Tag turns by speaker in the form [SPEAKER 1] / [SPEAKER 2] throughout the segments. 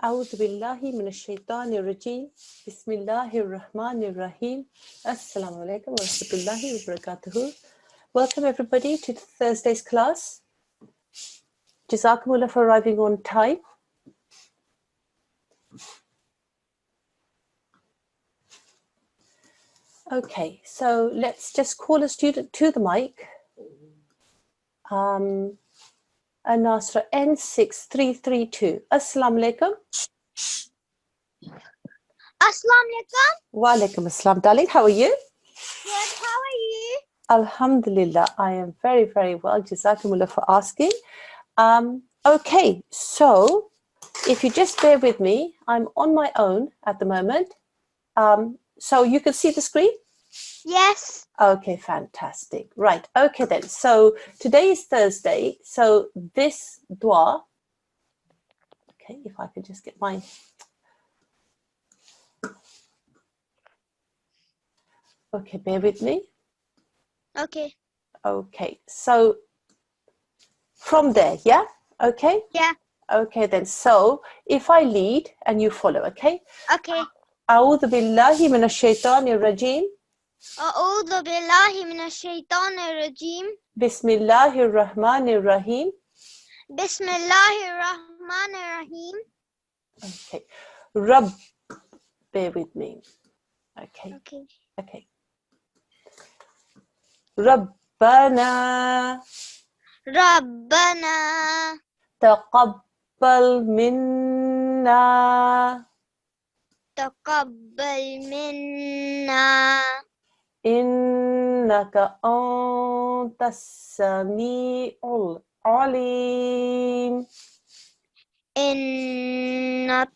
[SPEAKER 1] أعوذ بالله من الشيطان الرجيم بسم الله الرحمن الرحيم Assalamu alaikum wa rahmatullahi wa barakatuhu. Welcome everybody to Thursday's class. Jazakumullah for arriving on time. Okay, so let's just call a student to the mic. Nasra N6332. Assalamu alaikum.
[SPEAKER 2] Assalamu alaikum.
[SPEAKER 1] Wa alaikum assalam, darling. How are you?
[SPEAKER 2] Good. How are you?
[SPEAKER 1] Alhamdulillah, I am very, very well. Jazakumullah for asking. Okay, so if you just bear with me, I'm on my own at the moment. So you can see the screen?
[SPEAKER 2] Yes.
[SPEAKER 1] Okay, fantastic. Right, okay then. So today is Thursday. So this dua, okay, if I could just get my... Okay, bear with me.
[SPEAKER 2] Okay.
[SPEAKER 1] Okay, so from there, yeah? Okay?
[SPEAKER 2] Yeah.
[SPEAKER 1] Okay then. So if I lead and you follow, okay?
[SPEAKER 2] Okay.
[SPEAKER 1] أعوذ بالله من الشيطان الرجيم
[SPEAKER 2] أعوذ بالله من الشيطان الرجيم.
[SPEAKER 1] بسم الله الرحمن الرحيم.
[SPEAKER 2] بسم الله الرحمن الرحيم.
[SPEAKER 1] Okay. Rabb, bear with me. Okay.
[SPEAKER 2] Okay.
[SPEAKER 1] Okay. ربنا
[SPEAKER 2] ربنا
[SPEAKER 1] تقبل منا
[SPEAKER 2] تقبل منا
[SPEAKER 1] إنك أنت السميع العليم.
[SPEAKER 2] إنك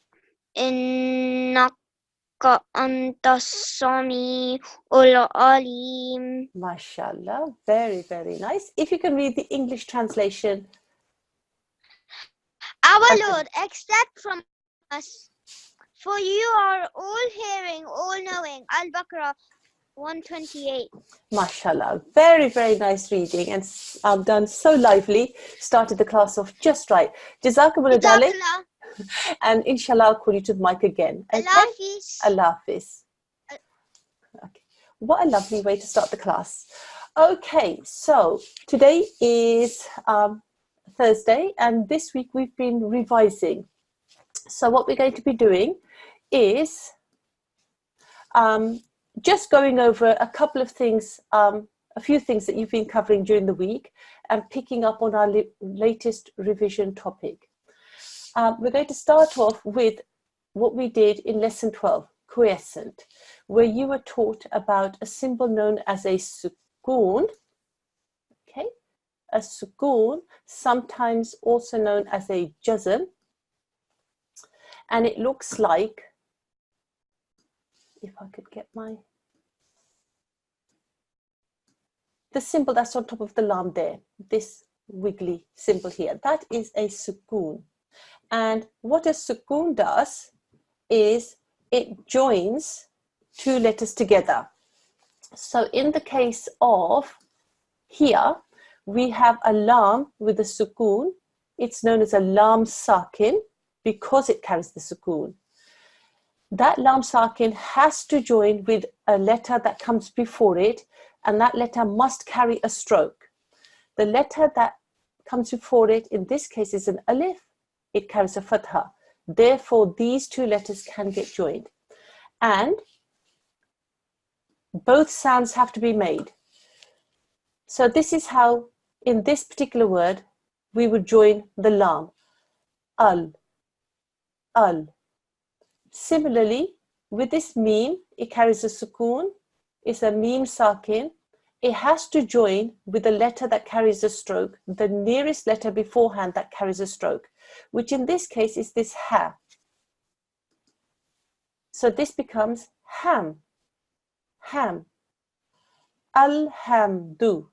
[SPEAKER 2] أنت السميع العليم.
[SPEAKER 1] MashaAllah. Very, very nice. If you can read the English translation.
[SPEAKER 2] Our Lord, accept from us, for you are all hearing, all knowing. Al-Baqarah 128.
[SPEAKER 1] MashaAllah. Very, very nice reading and done so lively. Started the class off just right. Jazakumullah, darling.
[SPEAKER 2] Jazakallah.
[SPEAKER 1] And inshallah, I'll call you to the mic again. Okay?
[SPEAKER 2] Allah Hafiz.
[SPEAKER 1] Allah Hafiz. Okay. What a lovely way to start the class. Okay, so today is Thursday, and this week we've been revising. So what we're going to be doing is just going over a couple of things, a few things that you've been covering during the week and picking up on our latest revision topic. We're going to start off with what we did in lesson 12, quiescent, where you were taught about a symbol known as a sukoon. Okay, a sukoon, sometimes also known as a jazm, and it looks like, if I could get the symbol that's on top of the lam there, this wiggly symbol here, that is a sukoon. And what a sukoon does is it joins two letters together. So in the case of here, we have a lam with a sukoon. It's known as a lam sakin because it carries the sukoon. That lam sakin has to join with a letter that comes before it, and that letter must carry a stroke. The letter that comes before it, in this case, is an alif. It carries a fatha. Therefore, these two letters can get joined. And both sounds have to be made. So this is how, in this particular word, we would join the lam. Al. Al. Similarly, with this meme, it carries a sukoon. It's a meme sakin. It has to join with a letter that carries a stroke, the nearest letter beforehand that carries a stroke, which in this case is this ha. So this becomes ham. Ham. Alhamdu.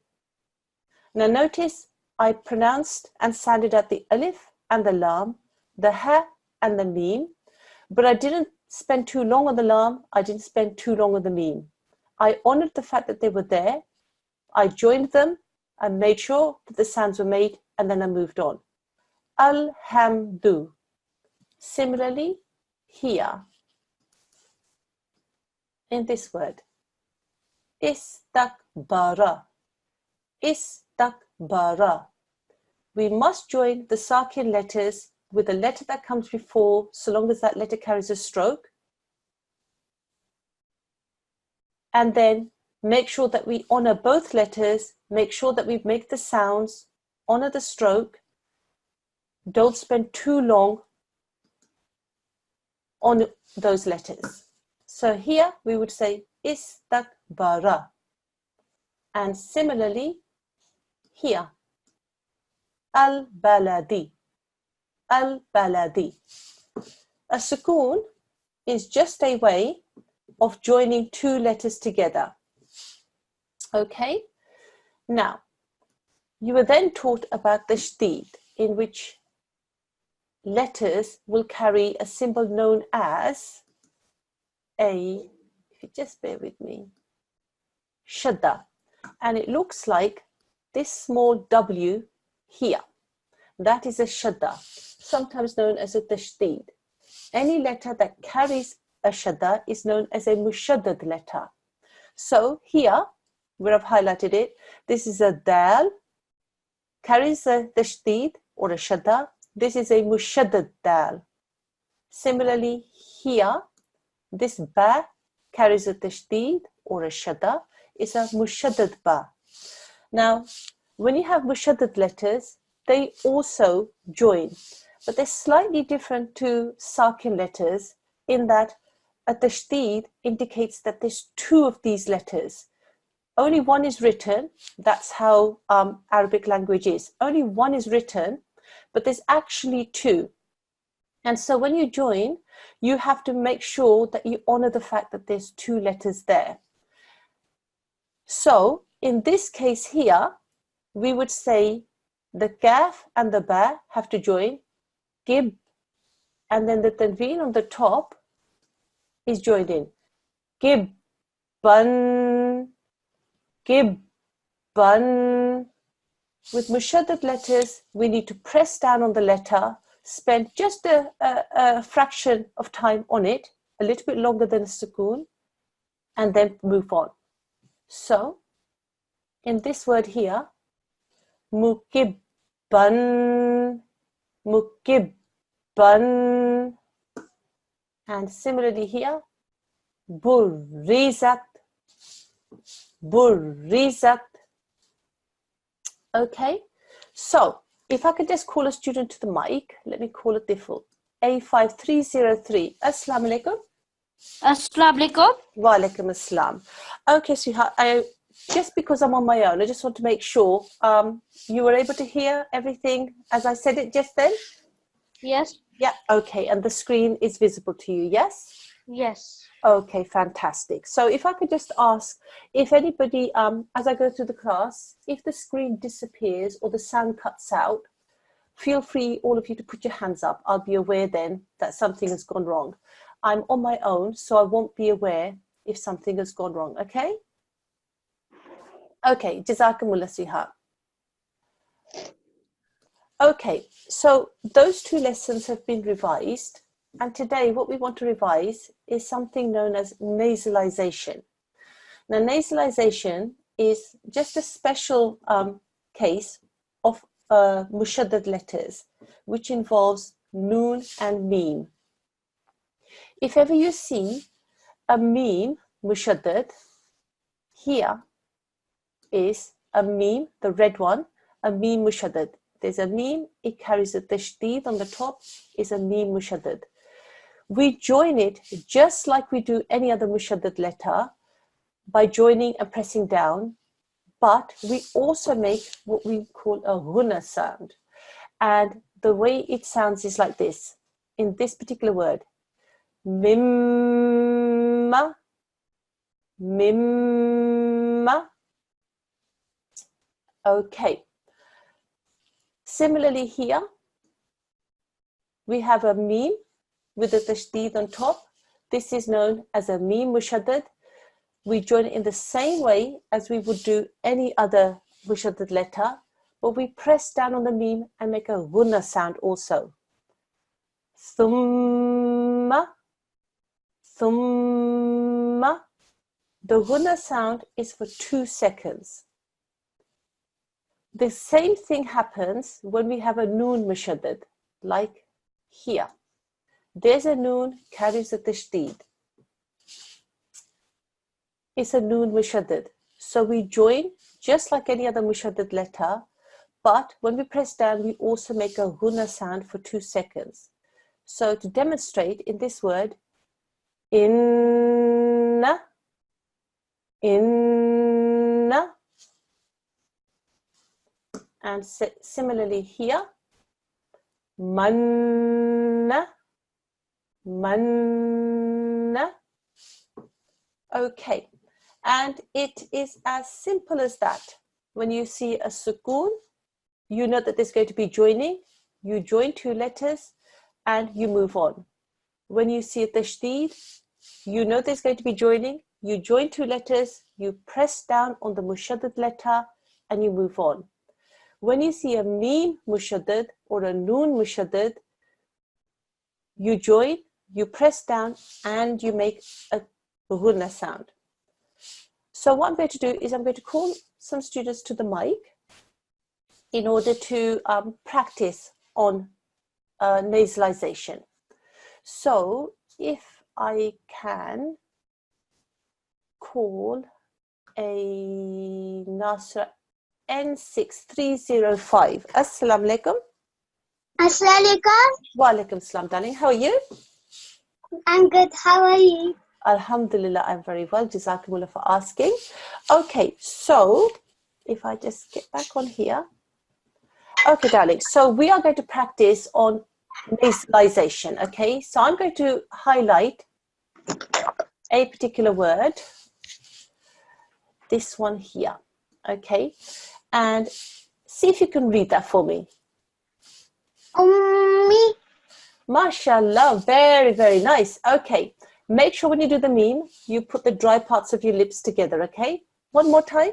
[SPEAKER 1] Now notice I pronounced and sounded out the alif and the lam, the ha and the meme, but I didn't spend too long on the lam, I didn't spend too long on the meme. I honored the fact that they were there, I joined them and made sure that the sounds were made, and then I moved on. Alhamdu. Similarly, here, in this word, istakbara, istakbara. We must join the sakin letters with the letter that comes before, so long as that letter carries a stroke. And then make sure that we honor both letters, make sure that we make the sounds, honor the stroke. Don't spend too long on those letters. So here we would say istakbara. And similarly, here, al-baladi, al-baladi. A sukoon is just a way of joining two letters together. Okay? Now, you were then taught about the tashdid, in which letters will carry a symbol known as a, if you just bear with me, shadda. And it looks like this small W here. That is a shadda, sometimes known as a tashdid. Any letter that carries a shadda is known as a mushaddad letter. So here, where I've highlighted it, this is a dal, carries a tashdid or a shadda. This is a mushaddad dal. Similarly, here, this ba carries a tashdid or a shadda. It's a mushaddad ba. Now, when you have mushaddad letters, they also join, but they're slightly different to sakin letters in that a tashdid indicates that there's two of these letters. Only one is written. That's how Arabic language is. Only one is written, but there's actually two. And so when you join, you have to make sure that you honor the fact that there's two letters there. So in this case here, we would say the kaf and the ba have to join, gib, and then the tanveen on the top is joined in. Gib, ban, gib, ban. With mushaddad letters, we need to press down on the letter, spend just a fraction of time on it, a little bit longer than a sukoon, and then move on. So, in this word here, mukibban, mukibban, and similarly here, burrizat, burrizat. Okay, so if I could just call a student to the mic, let me call it default. A5303. Assalamu alaikum.
[SPEAKER 3] Assalamu alaikum.
[SPEAKER 1] Wa alaikum assalam. Okay, so just because I'm on my own, I just want to make sure you were able to hear everything as I said it just then?
[SPEAKER 3] Yes.
[SPEAKER 1] Yeah, okay, and the screen is visible to you, yes?
[SPEAKER 3] Yes.
[SPEAKER 1] Okay, fantastic. So if I could just ask if anybody, as I go through the class, if the screen disappears or the sound cuts out, feel free, all of you, to put your hands up. I'll be aware then that something has gone wrong. I'm on my own, so I won't be aware if something has gone wrong, okay? Okay, Jazakumullah Siha. Okay, so those two lessons have been revised. And today what we want to revise is something known as nasalisation. Now, nasalisation is just a special case of mushaddad letters, which involves noon and meme. If ever you see a meme mushaddad, here is a meme, the red one, a meme mushaddad. There's a meme, it carries a tashdid on the top, is a meme mushaddad. We join it just like we do any other mushaddad letter by joining and pressing down, but we also make what we call a ghunna sound. And the way it sounds is like this, in this particular word. Mimma, mimma. Okay. Similarly here, we have a meme with a tashdid on top. This is known as a meme mushaddad. We join it in the same way as we would do any other mushaddad letter, but we press down on the meme and make a ghunna sound also. thumma, thumma. The ghunna sound is for 2 seconds. The same thing happens when we have a noon mushaddad, like here. There's a noon, carries a tashdid. It's a noon mushaddad. So we join just like any other mushaddad letter, but when we press down, we also make a ghunna sound for 2 seconds. So to demonstrate in this word, inna, inna, and similarly here, manna, manna. Okay, and it is as simple as that. When you see a sukoon, you know that there's going to be joining. You join 2 letters and you move on. When you see a tashdid, you know there's going to be joining. You join 2 letters, you press down on the mushaddad letter and you move on. When you see a mim mushaddad or a noon mushaddad, you join, you press down and you make a ghunna sound. So what I'm going to do is I'm going to call some students to the mic in order to practice on nasalization. So if I can call a Nasirat N6305. Assalamu alaikum.
[SPEAKER 2] Assalamu alaikum.
[SPEAKER 1] Wa alaikum salam, darling. How are you?
[SPEAKER 2] I'm good. How are you?
[SPEAKER 1] Alhamdulillah, I'm very well. Jazakumullah for asking. Okay, so if I just get back on here. Okay, darling. So we are going to practice on nasalization. Okay, so I'm going to highlight a particular word. This one here. Okay, and see if you can read that for me.
[SPEAKER 2] Ummi.
[SPEAKER 1] MashaAllah, very, very nice. Okay, make sure when you do the meme, you put the dry parts of your lips together, okay? One more time.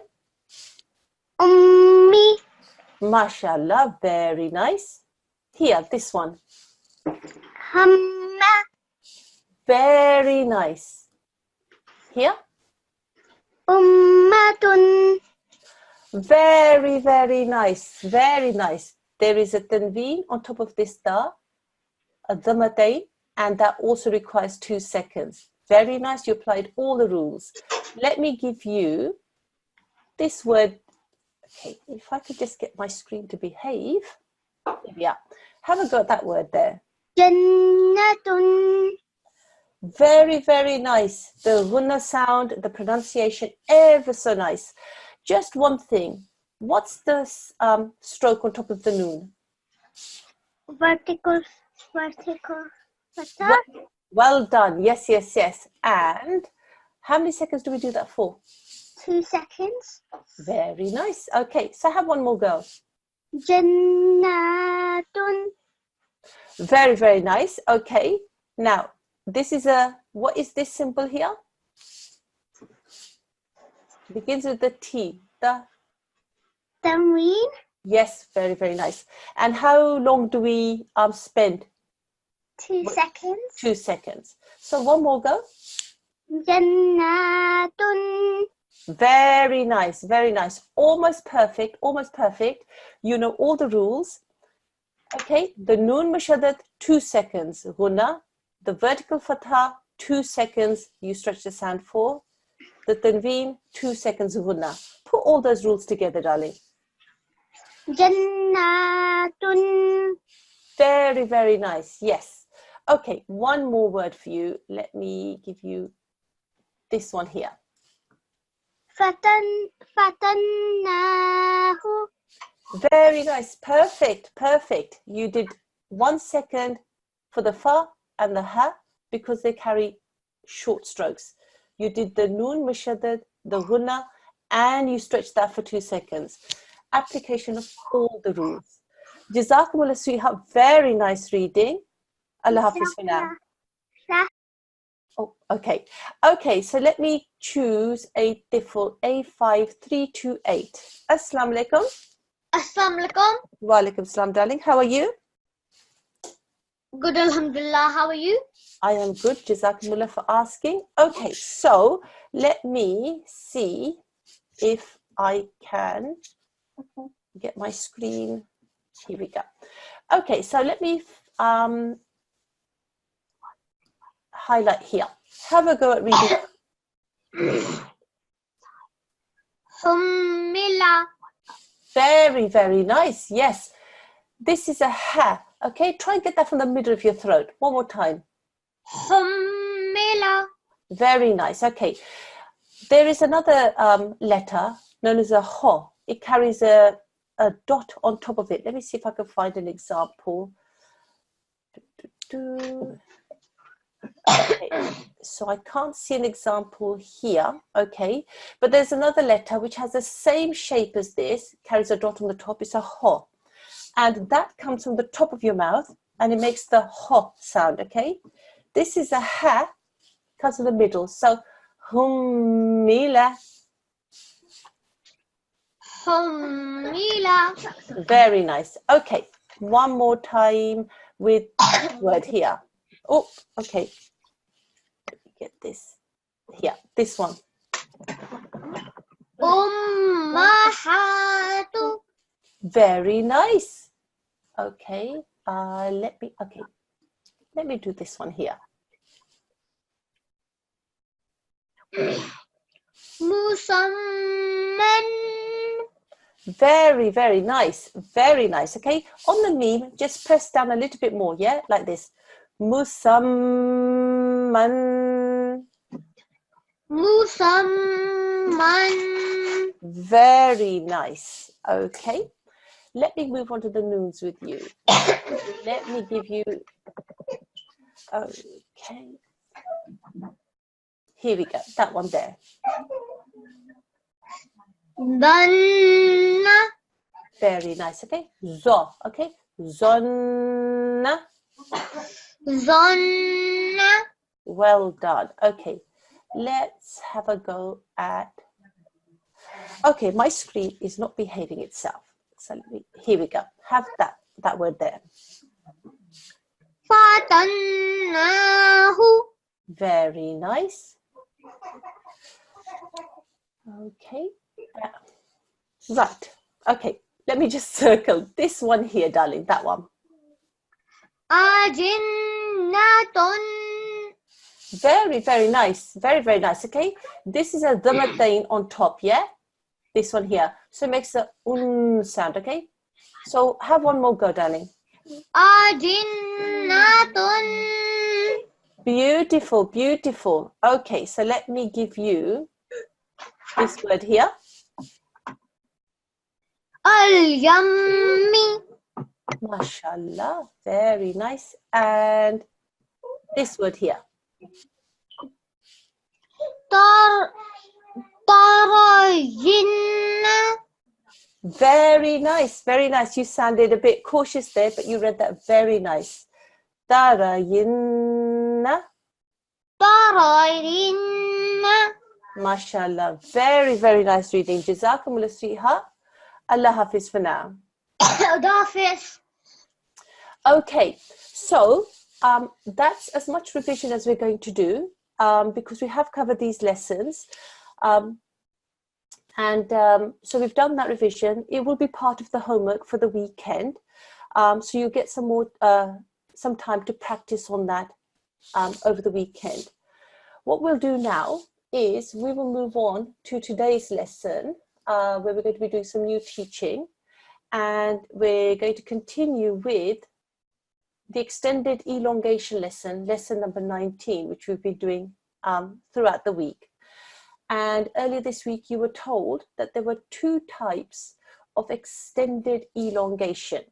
[SPEAKER 2] Ummi.
[SPEAKER 1] MashaAllah, very nice. Here, this one.
[SPEAKER 2] Hamma.
[SPEAKER 1] Very nice. Here.
[SPEAKER 2] Ummatun.
[SPEAKER 1] Very, very nice. Very nice. There is a tanveen on top of this da, a dhammatain, and that also requires 2 seconds. Very nice. You applied all the rules. Let me give you this word. Okay, if I could just get my screen to behave. Yeah. Have a go at that word there.
[SPEAKER 2] Jannatun.
[SPEAKER 1] Very, very nice. The ghunna sound, the pronunciation, ever so nice. Just one thing. What's the stroke on top of the noon?
[SPEAKER 2] Vertical.
[SPEAKER 1] Well done. Yes, yes, yes. And how many seconds do we do that for?
[SPEAKER 2] 2 seconds.
[SPEAKER 1] Very nice. Okay, so have one more go.
[SPEAKER 2] Jannatun.
[SPEAKER 1] Very, very nice. Okay. Now, this is what is this symbol here? Begins with the T. The
[SPEAKER 2] Tanween.
[SPEAKER 1] Yes, very, very nice. And how long do we spend?
[SPEAKER 2] 2 seconds.
[SPEAKER 1] 2 seconds. So one more go.
[SPEAKER 2] Jannatun.
[SPEAKER 1] Very nice, very nice. Almost perfect, almost perfect. You know all the rules. Okay, the noon mushaddad, 2 seconds. Ghunna, the vertical fatha, 2 seconds. You stretch the sound for. The tanveen, 2 seconds. Ghunna. Put all those rules together, darling.
[SPEAKER 2] Jannatun.
[SPEAKER 1] Very, very nice. Yes. Okay, one more word for you. Let me give you this one here.
[SPEAKER 2] Fatannahu.
[SPEAKER 1] Very nice. Perfect. Perfect. You did 1 second for the fa and the ha because they carry short strokes. You did the noon mushaddad, the ghunna, and you stretched that for 2 seconds. Application of all the rules. Jazakumullah, sweetheart. Very nice reading. Allah Hafiz for now. Oh, okay. Okay, so let me choose a default A5328. Assalamu alaikum.
[SPEAKER 2] Assalamu alaikum.
[SPEAKER 1] Wa alaikum salam, darling. How are you?
[SPEAKER 2] Good, alhamdulillah. How are you?
[SPEAKER 1] I am good. Jazakumullah for asking. Okay, so let me see if I can get my screen. Here we go. Okay, so let me highlight here. Have a go at reading.
[SPEAKER 2] Humila.
[SPEAKER 1] Very, very nice. Yes. This is a ha. Okay, try and get that from the middle of your throat. One more time.
[SPEAKER 2] Humila.
[SPEAKER 1] Very nice. Okay. There is another letter known as a ho. It carries a dot on top of it. Let me see if I can find an example. Okay, so I can't see an example here. Okay, but there's another letter which has the same shape as this, carries a dot on the top. It's a ho. And that comes from the top of your mouth and it makes the ho sound. Okay, this is a ha, comes in the middle. So humila.
[SPEAKER 2] Humila.
[SPEAKER 1] Very nice. Okay, one more time with this word here. Oh, okay. Let me get this here. This one.
[SPEAKER 2] Ummahatu.
[SPEAKER 1] Very nice. Okay. Let me do this one here.
[SPEAKER 2] Musamman.
[SPEAKER 1] Very, very nice. Very nice. Okay. On the meme, just press down a little bit more. Yeah, like this. Musamman.
[SPEAKER 2] Musamman.
[SPEAKER 1] Very nice. Okay. Let me move on to the noons with you. Let me give you. Okay. Here we go. That one there.
[SPEAKER 2] Danna.
[SPEAKER 1] Very nice. Okay. Zo. Okay. Zonna.
[SPEAKER 2] Zonna.
[SPEAKER 1] Well done. Okay. Let's have a go at. Okay, my screen is not behaving itself. So here we go. Have that word there.
[SPEAKER 2] Fatannahu.
[SPEAKER 1] Very nice. Okay. Right. Okay. Let me just circle this one here, darling. That one.
[SPEAKER 2] Ajinnatun.
[SPEAKER 1] Very, very nice. Very, very nice. Okay. This is a dhammatain on top, yeah? This one here. So it makes a sound, okay? So have one more go, darling.
[SPEAKER 2] Ajinnatun.
[SPEAKER 1] Beautiful, beautiful. Okay, so let me give you this word here.
[SPEAKER 2] Al-yammi.
[SPEAKER 1] Mashallah. Very nice. And this word here.
[SPEAKER 2] Tarayinna.
[SPEAKER 1] Very nice, very nice. You sounded a bit cautious there, but you read that very nice. Tarayinna.
[SPEAKER 2] Tarayinna.
[SPEAKER 1] Mashallah. Very, very nice reading. Jazakumullah, sweetheart. Allah Hafiz for now.
[SPEAKER 2] Dafis.
[SPEAKER 1] Okay, so that's as much revision as we're going to do because we have covered these lessons. So we've done that revision. It will be part of the homework for the weekend. So you get some time to practice on that over the weekend. What we'll do now is we will move on to today's lesson where we're going to be doing some new teaching, and we're going to continue with the extended elongation lesson number 19, which we've been doing throughout the week. And earlier this week, you were told that there were 2 types of extended elongation.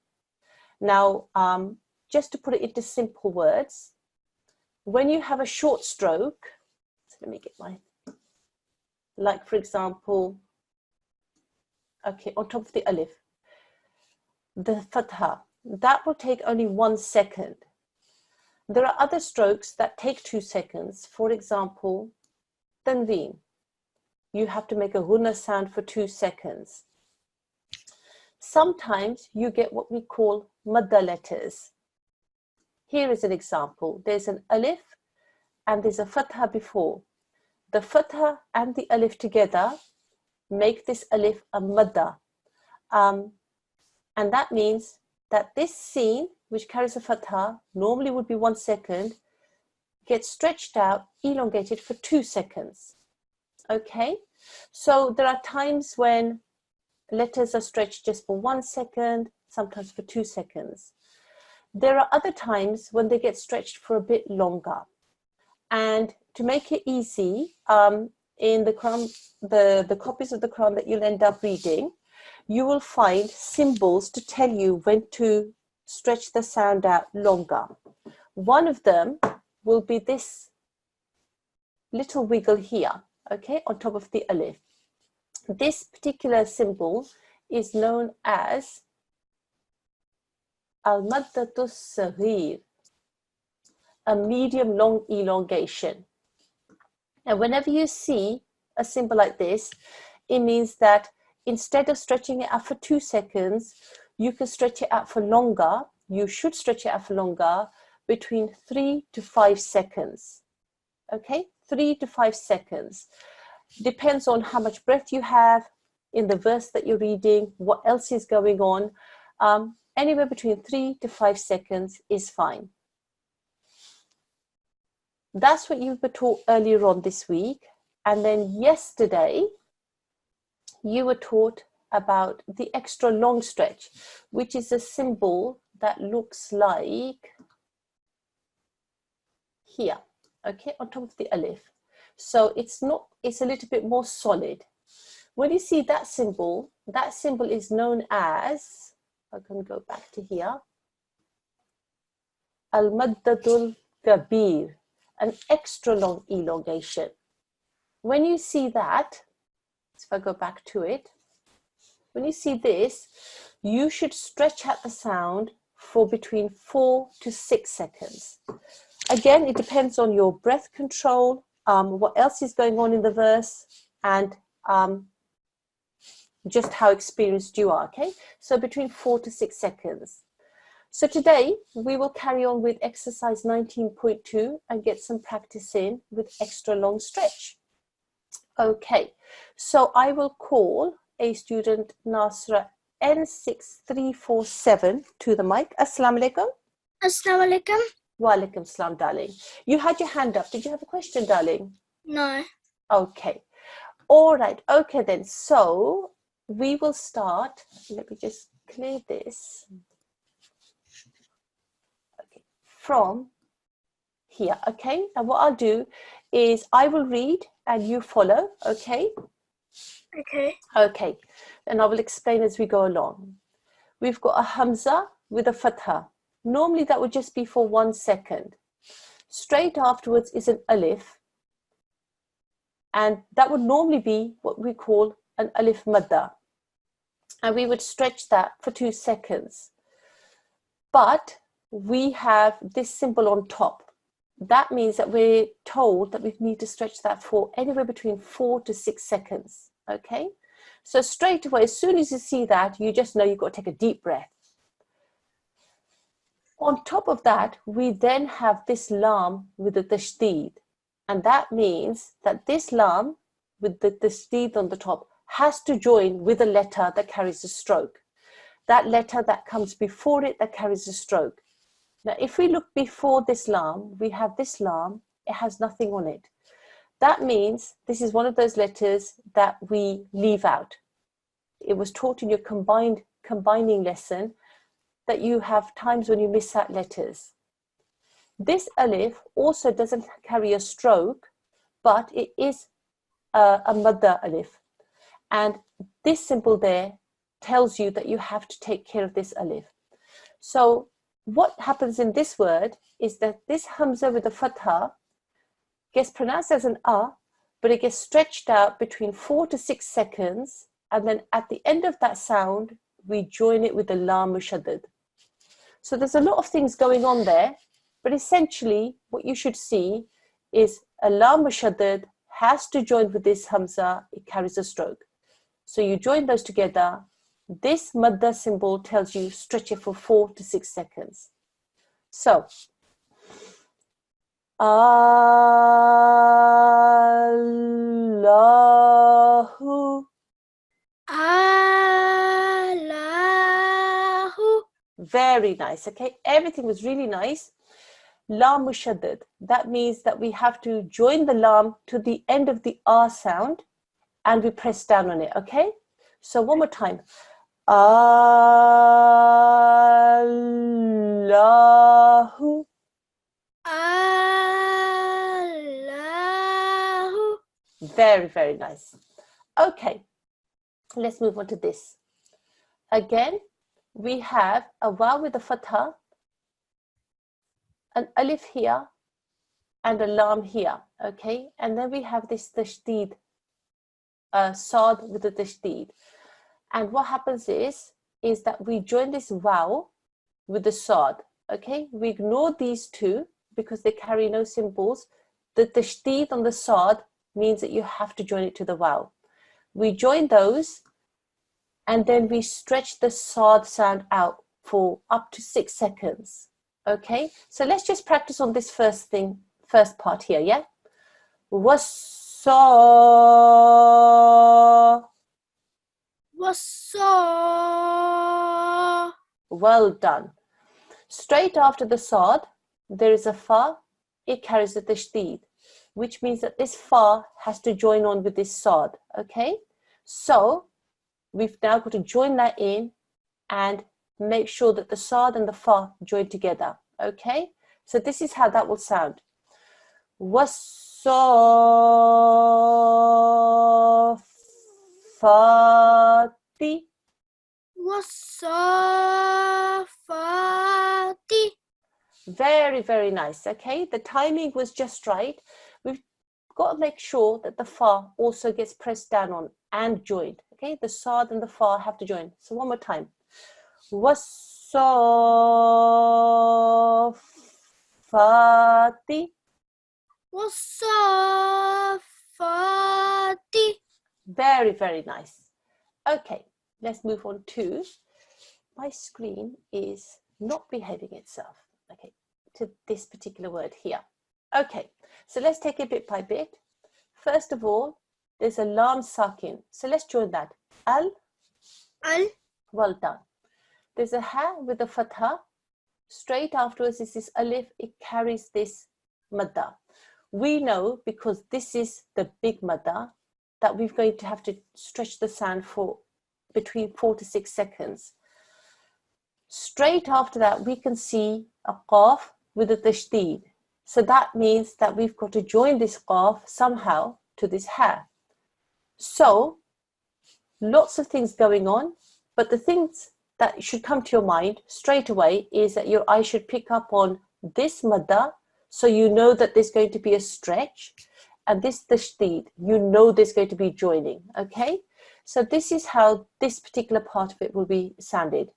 [SPEAKER 1] Now, just to put it into simple words, when you have a short stroke, so let me get like for example, okay, on top of the alif, the fatha, that will take only 1 second. There are other strokes that take 2 seconds. For example, tanween. You have to make a ghunna sound for 2 seconds. Sometimes you get what we call madda letters. Here is an example. There's an alif and there's a fatha before. The fatha and the alif together make this alif a madda. And that means that this scene, which carries a fatha, normally would be 1 second, gets stretched out, elongated for 2 seconds. Okay, so there are times when letters are stretched just for 1 second, sometimes for 2 seconds. There are other times when they get stretched for a bit longer. And to make it easy, in the Quran, the copies of the Quran that you'll end up reading, you will find symbols to tell you when to stretch the sound out longer. One of them will be this little wiggle here, okay, on top of the alif. This particular symbol is known as al-maddatu saghir, a medium long elongation. And whenever you see a symbol like this, it means that instead of stretching it out for 2 seconds, you can stretch it out for longer. You should stretch it out for longer, between 3 to 5 seconds. Okay, 3 to 5 seconds. Depends on how much breath you have in the verse that you're reading, what else is going on. Anywhere between 3 to 5 seconds is fine. That's what you were taught earlier on this week. And then yesterday, you were taught about the extra long stretch, which is a symbol that looks like here, okay, on top of the alif. So it's a little bit more solid. When you see that symbol is known as, I can go back to here, al-maddatul kabir, an extra long elongation. When you see that, if I go back to it, when you see this, you should stretch out the sound for between 4 to 6 seconds. Again, it depends on your breath control, what else is going on in the verse, and just how experienced you are, okay? So between 4 to 6 seconds. So today we will carry on with exercise 19.2 and get some practice in with extra long stretch. Okay, so I will call a student, Nasirat N6347, to the mic. Assalamu alaikum.
[SPEAKER 4] Assalamu alaikum.
[SPEAKER 1] Wa alaikum salam, darling. You had your hand up. Did you have a question, darling?
[SPEAKER 4] No.
[SPEAKER 1] Okay. All right. Okay then. So we will start. Let me just clear this. Okay. From here. Okay. And what I'll do is I will read and you follow. Okay.
[SPEAKER 4] Okay.
[SPEAKER 1] Okay. And I will explain as we go along. We've got a hamza with a fatha. Normally that would just be for 1 second. Straight afterwards is an alif. And that would normally be what we call an alif madda. And we would stretch that for 2 seconds. But we have this symbol on top. That means that we're told that we need to stretch that for anywhere between 4 to 6 seconds. Okay? So straight away, as soon as you see that, you just know you've got to take a deep breath. On top of that, we then have this lam with the tashdid. And that means that this lam with the tashdid on the top has to join with a letter that carries a stroke. That letter that comes before it that carries a stroke. Now, if we look before this lam, we have this lam, it has nothing on it. That means this is one of those letters that we leave out. It was taught in your combining lesson that you have times when you miss out letters. This alif also doesn't carry a stroke, but it is a madda alif. And this symbol there tells you that you have to take care of this alif. So what happens in this word is that this hamza with the fatha gets pronounced as an a, but it gets stretched out between 4 to 6 seconds. And then at the end of that sound, we join it with the lam mushaddad. So there's a lot of things going on there, but essentially what you should see is a lam mushaddad has to join with this hamza, it carries a stroke. So you join those together. This madda symbol tells you stretch it for 4 to 6 seconds. So Allahu.
[SPEAKER 4] Allahu.
[SPEAKER 1] Very nice. Okay, everything was really nice. Lam mushaddad. That means that we have to join the lam to the end of the R sound and we press down on it. Okay, so one more time. Allahu.
[SPEAKER 4] Allahu.
[SPEAKER 1] Very, very nice. Okay, let's move on to this. Again, we have a waw with a fatha, an alif here, and a lam here. Okay, and then we have this tashdid, sad with a tashdid. And what happens is that we join this waw with the sad. Okay, we ignore these two because they carry no symbols. The tashdid on the sad means that you have to join it to the waw. We join those and then we stretch the sad sound out for up to 6 seconds. Okay, so let's just practice on this first part here, yeah? Wassa.
[SPEAKER 4] Wassa.
[SPEAKER 1] Well done. Straight after the sad, there is a fa. It carries a tashdid, which means that this fa has to join on with this sad. Okay, so we've now got to join that in and make sure that the sad and the fa join together. Okay, so this is how that will sound. Wassafati.
[SPEAKER 4] Wassafati.
[SPEAKER 1] Very, very nice. Okay, the timing was just right. We've got to make sure that the fa also gets pressed down on and joined. Okay, the sad and the fa have to join. So one more time. Wassafati.
[SPEAKER 4] Wassafati.
[SPEAKER 1] Very, very nice. Okay, let's move on to, my screen is not behaving itself. Okay, to this particular word here. Okay, so let's take it bit by bit. First of all, there's a lam sakin. So let's join that. Al.
[SPEAKER 4] Al.
[SPEAKER 1] Well done. There's a ha with a fatha. Straight afterwards is this alif. It carries this madda. We know, because this is the big madda, that we're going to have to stretch the sound for between 4 to 6 seconds. Straight after that, we can see a qaf with a tashdid. So that means that we've got to join this qaf somehow to this ha. So lots of things going on, but the things that should come to your mind straight away is that your eye should pick up on this madda, so you know that there's going to be a stretch, and this tashdid, you know there's going to be joining. Okay, so this is how this particular part of it will be sounded.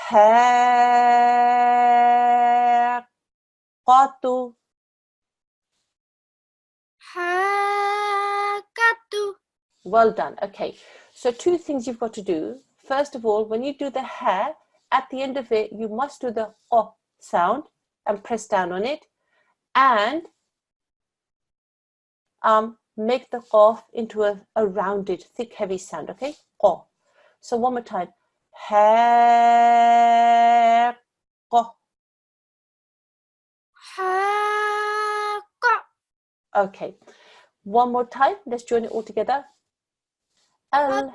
[SPEAKER 1] Haqatu.
[SPEAKER 4] Hakatu.
[SPEAKER 1] Well done. Okay, so 2 things you've got to do. First of all, when you do the ha, at the end of it, you must do the o sound and press down on it, and make the qaf into a rounded, thick, heavy sound. Okay, qa. So one more time. Ha qa.
[SPEAKER 4] Haqa.
[SPEAKER 1] Okay, one more time. Let's join it all together. Al.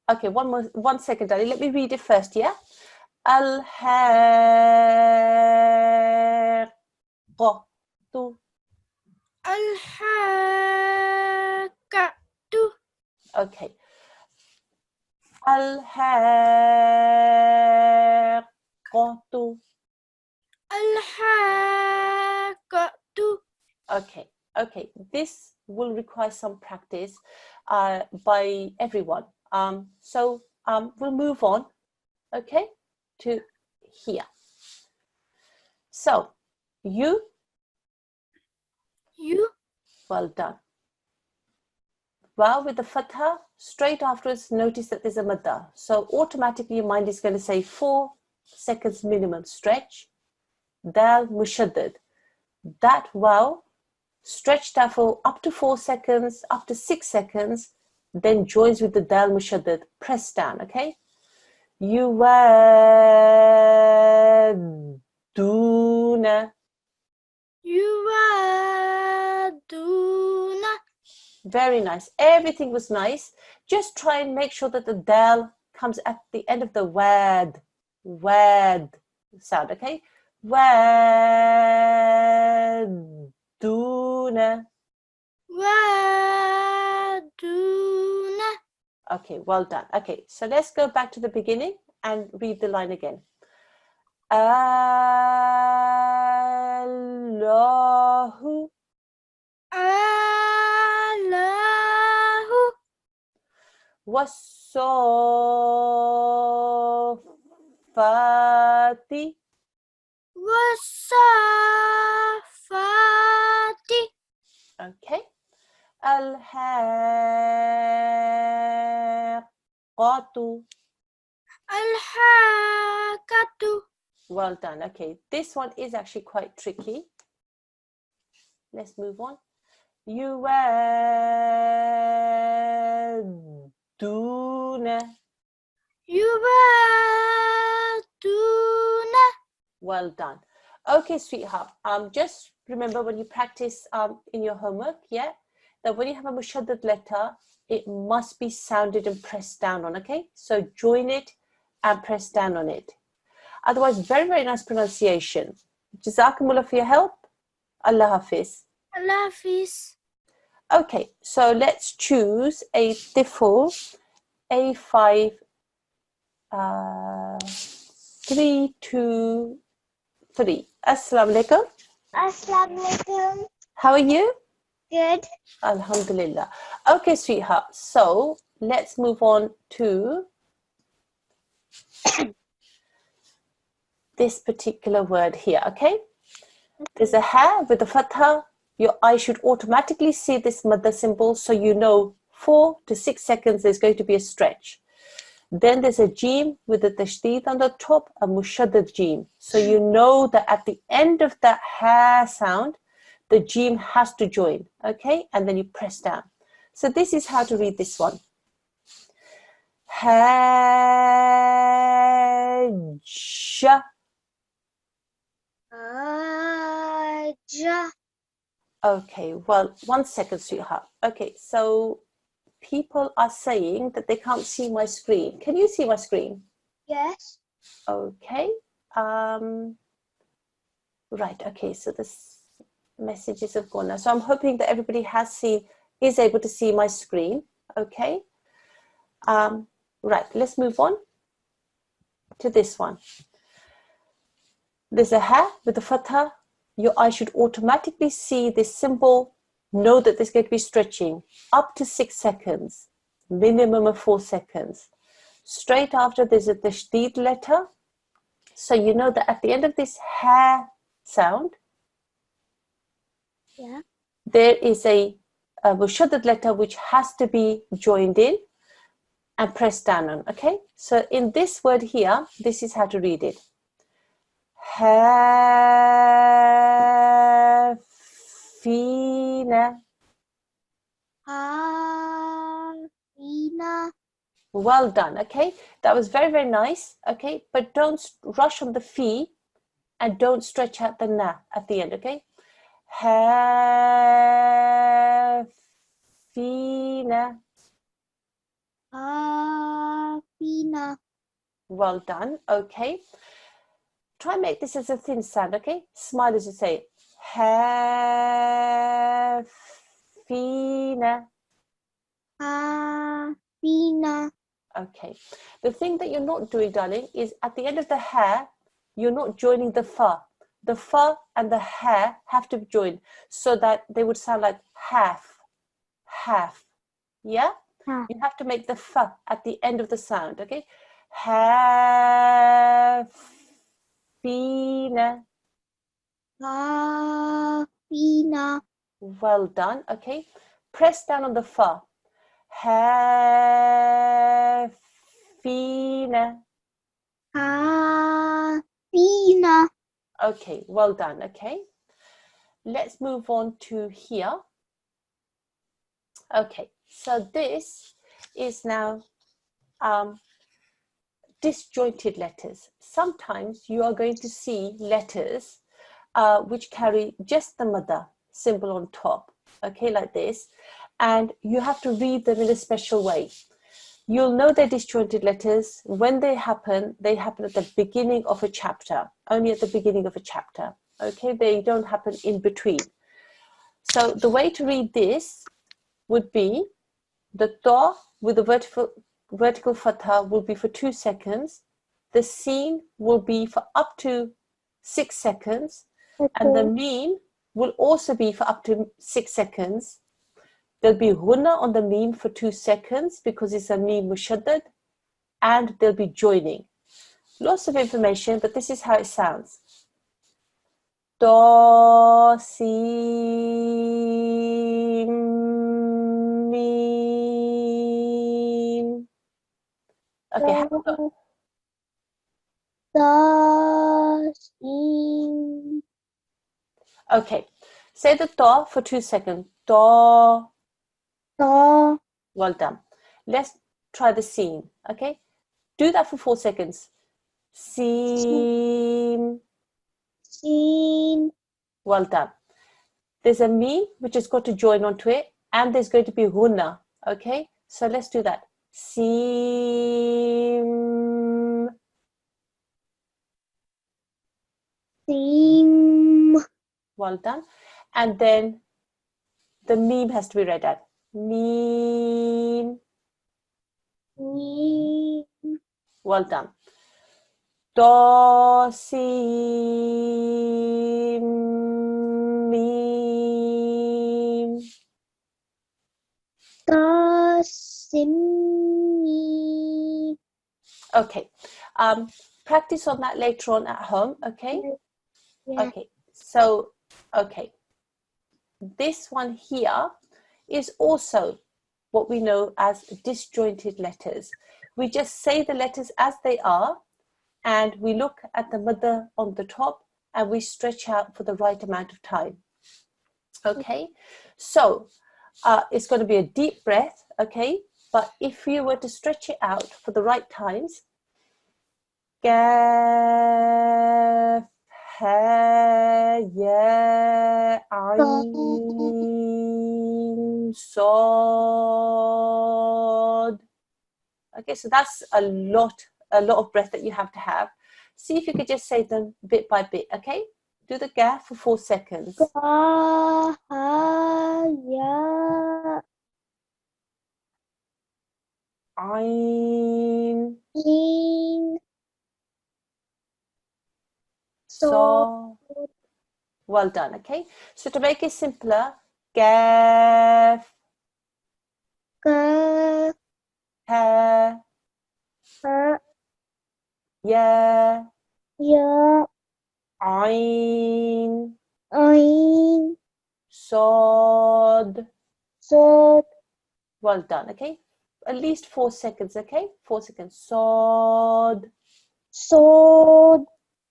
[SPEAKER 1] Okay, 1 second, darling. Let me read it first. Yeah. Al haqatu.
[SPEAKER 4] Al-Hakatu.
[SPEAKER 1] Okay. Al-Haqqatu.
[SPEAKER 4] Al-Hakatu.
[SPEAKER 1] Okay. Okay. This will require some practice by everyone. So we'll move on, okay, to here. So you. Well done. Well, with the fatha, straight afterwards, notice that there's a madda. So automatically your mind is going to say 4 seconds minimum stretch. Dal mushaddad. that vowel, stretch that for up to 4 seconds, up to 6 seconds, then joins with the dal mushaddad, press down, okay? Yuwadduna.
[SPEAKER 4] Yuwaduna.
[SPEAKER 1] Very nice. Everything was nice. Just try and make sure that the dal comes at the end of the wad sound, okay? Wadduna.
[SPEAKER 4] Waduna.
[SPEAKER 1] Okay, well done. Okay, so let's go back to the beginning and read the line again. Allahu.
[SPEAKER 4] Allahu.
[SPEAKER 1] Wassafati.
[SPEAKER 4] Wasafati.
[SPEAKER 1] Okay. Al-Haqqatu.
[SPEAKER 4] Al-Hakatu.
[SPEAKER 1] Well done. Okay, this one is actually quite tricky. Let's move on. Yuwadduna.
[SPEAKER 4] Yuwaduna.
[SPEAKER 1] Well done. Okay, sweetheart. Just remember when you practice in your homework, yeah, that when you have a mushaddad letter, it must be sounded and pressed down on, okay? So join it and press down on it. Otherwise, very, very nice pronunciation. Jazakumullah for your help. Allah Hafiz.
[SPEAKER 4] Allah Hafiz.
[SPEAKER 1] Okay, so let's choose a tifl A5 3, 2, 3. Assalamu alaikum.
[SPEAKER 2] Assalamu alaikum.
[SPEAKER 1] How are you?
[SPEAKER 2] Good.
[SPEAKER 1] Alhamdulillah. Okay, sweetheart. So let's move on to this particular word here, okay? There's a ha with a fatha. Your eye should automatically see this madda symbol, so you know 4 to 6 seconds there's going to be a stretch. Then there's a jeem with a tashdid on the top, a mushaddad jeem. So you know that at the end of that ha sound, the jeem has to join, okay? And then you press down. So this is how to read this one. Hajja.
[SPEAKER 2] Aja.
[SPEAKER 1] Okay, well, 1 second, sweetheart. Okay, so people are saying that they can't see my screen. Can you see my screen?
[SPEAKER 2] Yes.
[SPEAKER 1] Okay. Right, okay, so this messages have gone now. So I'm hoping that everybody is able to see my screen. Okay. Right, let's move on to this one. There's a ha with a fatha. Your eye should automatically see this symbol, know that there's going to be stretching up to 6 seconds, minimum of 4 seconds. Straight after there's a tashdid letter. So you know that at the end of this ha sound,
[SPEAKER 2] Yeah.
[SPEAKER 1] there is a mushaddad letter which has to be joined in and pressed down on, okay? So in this word here, this is how to read it. Hafina.
[SPEAKER 2] Hafina.
[SPEAKER 1] Well done, okay? That was very, very nice, okay? But don't rush on the fi and don't stretch out the na at the end, okay? Hafina.
[SPEAKER 2] Hafina.
[SPEAKER 1] Well done, okay? Try and make this as a thin sound, okay? Smile as you say it. Hafina.
[SPEAKER 2] Hafina.
[SPEAKER 1] Okay. The thing that you're not doing, darling, is at the end of the ha, you're not joining the fa. The fa and the ha have to join so that they would sound like half. Half. Yeah? You have to make the fa at the end of the sound, okay? Hafina.
[SPEAKER 2] Hafina.
[SPEAKER 1] Well done, okay? Press down on the fa. Hafina.
[SPEAKER 2] Hafina.
[SPEAKER 1] Okay, well done, okay? let's move on to here. Okay, so this is now disjointed letters. Sometimes you are going to see letters which carry just the madda symbol on top, okay, like this, and you have to read them in a special way. You'll know they're disjointed letters when they happen at the beginning of a chapter, only at the beginning of a chapter, okay? They don't happen in between. So the way to read this would be the ta with the vertical fatha will be for 2 seconds, the seen will be for up to 6 seconds, and the meme will also be for up to 6 seconds. There'll be ghunna on the meme for 2 seconds because it's a meme mushaddad, and there'll be joining. Lots of information, but this is how it sounds. Do, si, mim. Okay, have a go. Okay, say the to for 2 seconds. To. Well done. Let's try the seen. Okay, do that for 4 seconds. Seen. Well done. There's a me which has got to join onto it, and there's going to be ghunna. Okay, so let's do that. Seem. Well done. And then the meme has to be read out. Meme. Well done. Do, si, meme. Okay. Practice on that later on at home. Okay.
[SPEAKER 2] Yeah.
[SPEAKER 1] Okay. So, okay. This one here is also what we know as disjointed letters. We just say the letters as they are, and we look at the madda on the top, and we stretch out for the right amount of time. Okay, so it's going to be a deep breath, okay, but if you were to stretch it out for the right times, kaf, ha, ya, ayn, sad. Okay, so that's a lot of breath that you have to have. See if you could just say them bit by bit, okay? Do the ga for 4 seconds. Ayn, so. Well done, okay? So to make it simpler, gaf, ha, ya, ayn, sod. Well done, okay? At least 4 seconds, okay? 4 seconds. Sod.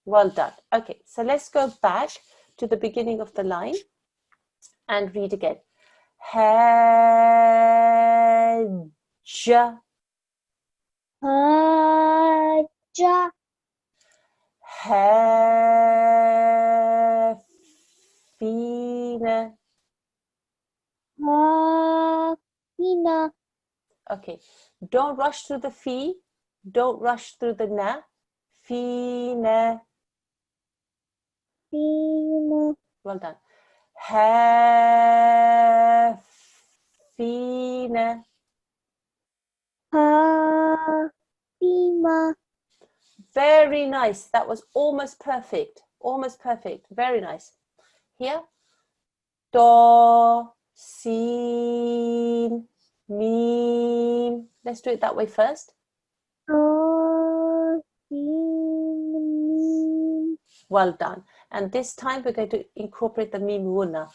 [SPEAKER 1] Well done. Okay, so let's go back to the beginning of the line and read again. Hajja. Hafina. Okay, don't rush through the fee. Don't rush through the na. Fina. Well done. Hafina. Very nice. That was almost perfect. Almost perfect. Very nice. Here. Do, sin, mim. Let's do it that way first. Well done. And this time we're going to incorporate the mim ghunna.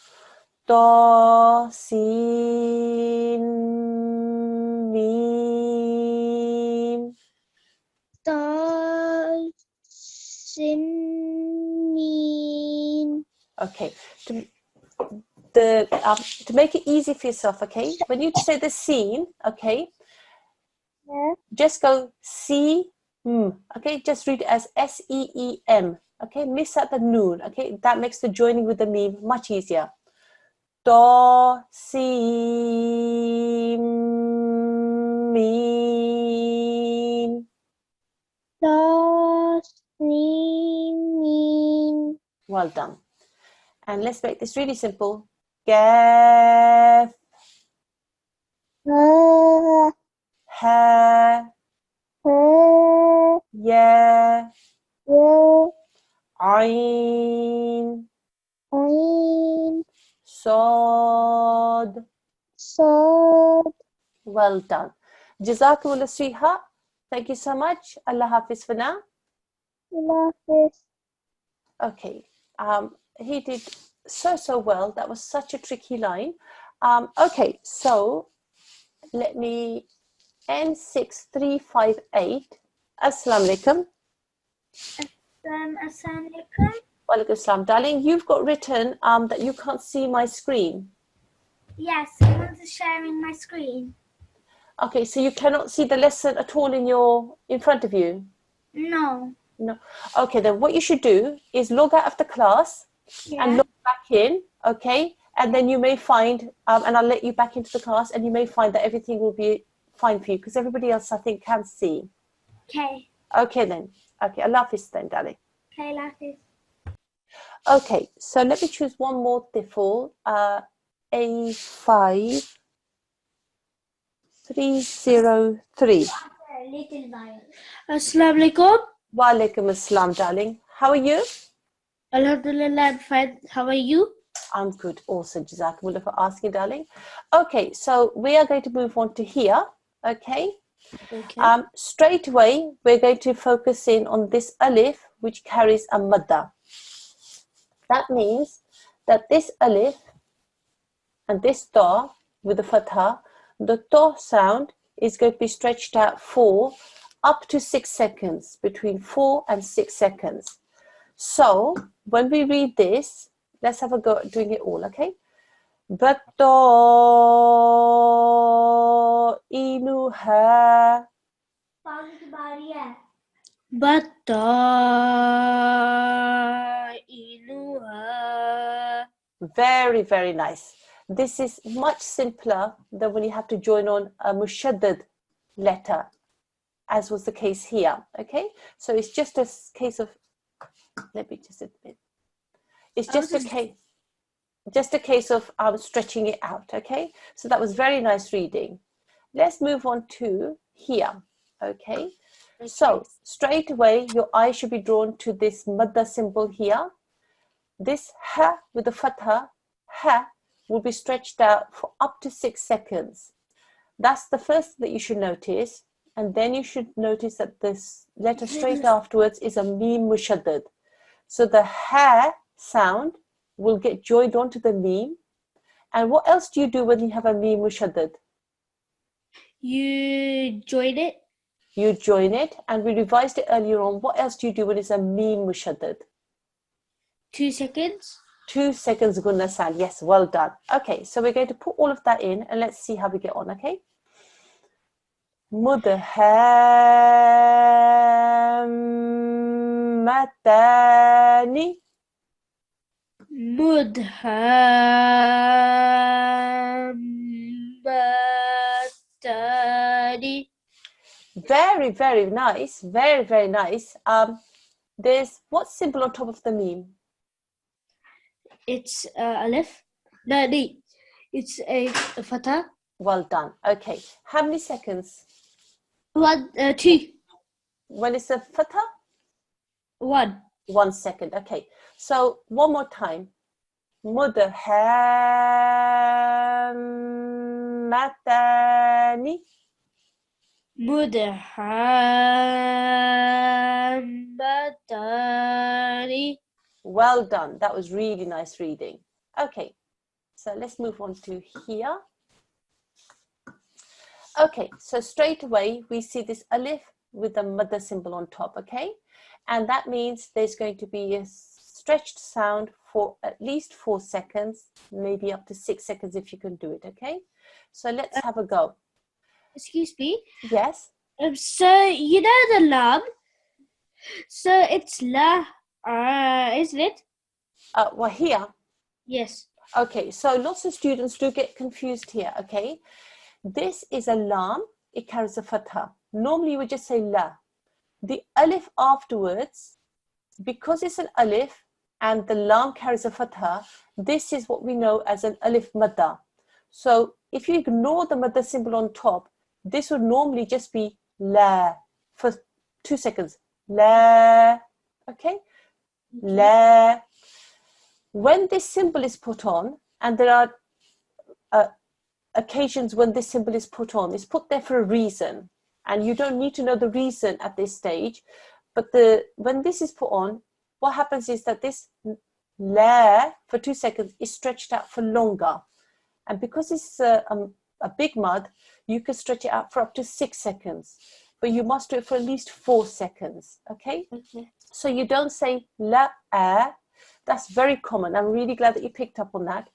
[SPEAKER 1] Do, sin, mim. Okay. to make it easy for yourself, okay, when you say the scene, okay, just go see, okay, just read it as S-E-E-M, okay, miss out the noon, okay, that makes the joining with the meme much easier. Do, si, meme.
[SPEAKER 2] Do, si, meme.
[SPEAKER 1] Well done. And let's make this really simple. Kaf,
[SPEAKER 2] Ha,
[SPEAKER 1] ha,
[SPEAKER 2] ha,
[SPEAKER 1] ya,
[SPEAKER 2] ya,
[SPEAKER 1] ain,
[SPEAKER 2] ain,
[SPEAKER 1] sod.
[SPEAKER 2] sad.
[SPEAKER 1] Well done. Jazakumullah Sriha. Thank you so much. Allah Hafiz for now.
[SPEAKER 2] Allah Hafiz.
[SPEAKER 1] Okay. He did so well. That was such a tricky line. Okay, so let me N6358. Assalamu alaikum.
[SPEAKER 4] Assalamu alaikum.
[SPEAKER 1] Walaikum assalam. Darling, you've got written that you can't see my screen.
[SPEAKER 4] Yes, I'm sharing my screen.
[SPEAKER 1] Okay, so you cannot see the lesson at all in front of you?
[SPEAKER 4] No.
[SPEAKER 1] No. Okay, then what you should do is log out of the class and log back in, okay? And then you may find, and I'll let you back into the class, and you may find that everything will be fine for you because everybody else, I think, can see.
[SPEAKER 4] Okay.
[SPEAKER 1] Okay, then. Okay, Allah Hafiz then, darling.
[SPEAKER 4] Okay, Allah Hafiz.
[SPEAKER 1] Okay, so let me choose one more default. A5 303.
[SPEAKER 3] Assalamu alaikum.
[SPEAKER 1] Wa alaikum assalam, darling. How are you?
[SPEAKER 3] Alhamdulillah, I'm fine. How are you?
[SPEAKER 1] I'm good also, Jazakumullah for asking, darling. Okay, so we are going to move on to here, okay?
[SPEAKER 3] Okay.
[SPEAKER 1] Straight away, we're going to focus in on this alif, which carries a madda. That means that this alif and this ta with the fatha, the ta sound is going to be stretched out for up to 6 seconds, between 4 and 6 seconds. So when we read this, let's have a go at doing it all, okay? Inuha.
[SPEAKER 3] Inuha.
[SPEAKER 1] Very, very nice. This is much simpler than when you have to join on a mushaddad letter, as was the case here, okay? So it's just a case of, let me just admit, it's just a case of stretching it out, okay? So that was very nice reading. Let's move on to here, okay? So straight away, your eye should be drawn to this madda symbol here. This ha with the fatha, ha, will be stretched out for up to 6 seconds. That's the first that you should notice. And then you should notice that this letter straight afterwards is a meme mushaddad. So the ha sound will get joined onto the meme. And what else do you do when you have a meme mushaddad?
[SPEAKER 3] You join it?
[SPEAKER 1] You join it, and we revised it earlier on. What else do you do when it's a meme mushaddad?
[SPEAKER 3] 2 seconds.
[SPEAKER 1] 2 seconds, Gunna San. Yes, well done. Okay, so we're going to put all of that in and let's see how we get on, okay? Mudhammatani.
[SPEAKER 3] Mudhammatani.
[SPEAKER 1] Very, very nice. Very, very nice. There's what symbol on top of the meme?
[SPEAKER 3] It's alif. No, it's a fatha.
[SPEAKER 1] Well done. Okay. How many seconds?
[SPEAKER 3] 1, 2.
[SPEAKER 1] When it's a fatha?
[SPEAKER 3] 1.
[SPEAKER 1] 1 second. Okay. So one more time. Mudhammatani.
[SPEAKER 3] Mudhammatani.
[SPEAKER 1] Well done. That was really nice reading. Okay. So let's move on to here. Okay, so straight away we see this alif with the madda symbol on top, okay? And that means there's going to be a stretched sound for at least 4 seconds, maybe up to 6 seconds if you can do it, okay? So let's have a go.
[SPEAKER 3] Excuse me.
[SPEAKER 1] Yes?
[SPEAKER 3] So you know the lam. So it's la, isn't it?
[SPEAKER 1] Well, here.
[SPEAKER 3] Yes.
[SPEAKER 1] Okay, so lots of students do get confused here, okay? This is a lam, it carries a fatha. Normally we just say la. The alif afterwards, because it's an alif and the lam carries a fatha, this is what we know as an alif madda. So if you ignore the madda symbol on top, this would normally just be la for 2 seconds. La, okay? La. When this symbol is put on, and there are occasions when this symbol is put on, it's put there for a reason, and you don't need to know the reason at this stage, but when this is put on, what happens is that this la for 2 seconds is stretched out for longer, and because it's a big mud, you can stretch it out for up to 6 seconds, but you must do it for at least 4 seconds, okay? So you don't say la a. That's very common. I'm really glad that you picked up on that.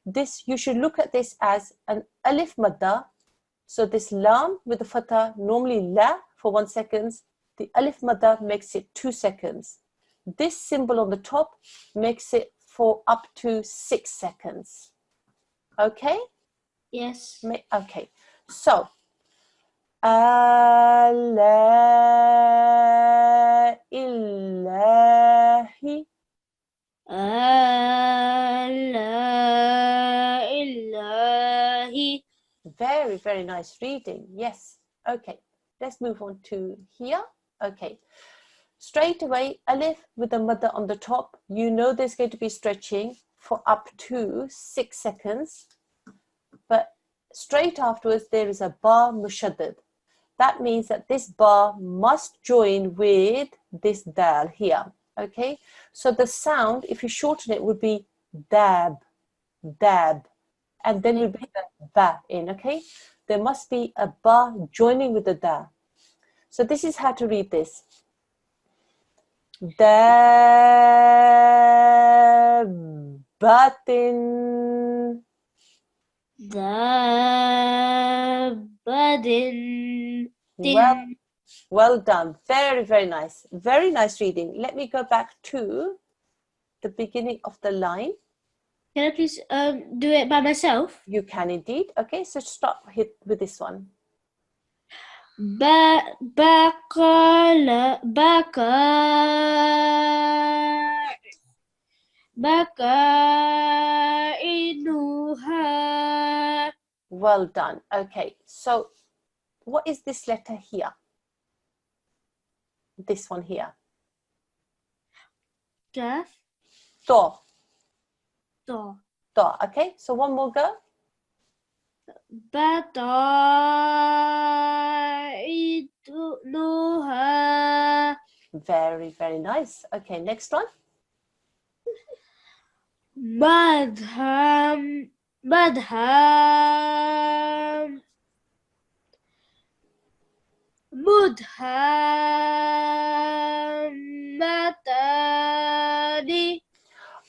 [SPEAKER 1] This, you should look at this as an alif madda. So this lam with the fatha, normally la for 1 second. The alif madda makes it 2 seconds. This symbol on the top makes it for up to 6 seconds. Okay?
[SPEAKER 3] Yes.
[SPEAKER 1] Okay. So, ala illahi.
[SPEAKER 3] Ilahi.
[SPEAKER 1] Very, very nice reading. Yes. Okay. Let's move on to here. Okay. Straight away, alif with the madda on the top. You know there's going to be stretching for up to 6 seconds. But straight afterwards, there is a ba mushaddad. That means that this ba must join with this dal here. Okay. So the sound, if you shorten it, would be dab, dab. And then you bring the ba in, okay? There must be a ba joining with the da. So this is how to read this. Dabbatin.
[SPEAKER 3] Dabbatin.
[SPEAKER 1] Well done. Very, very nice. Very nice reading. Let me go back to the beginning of the line.
[SPEAKER 3] Can I please do it by myself?
[SPEAKER 1] You can indeed. Okay, so start with this one.
[SPEAKER 3] Bakainuha.
[SPEAKER 1] Well done. Okay, so what is this letter here? This one here.
[SPEAKER 3] Kaf.
[SPEAKER 1] To.
[SPEAKER 3] To.
[SPEAKER 1] To. Okay, so one more go.
[SPEAKER 3] Batainuha.
[SPEAKER 1] Very, very nice. Okay, next one.
[SPEAKER 3] Badham. Badham. Mudhammatani.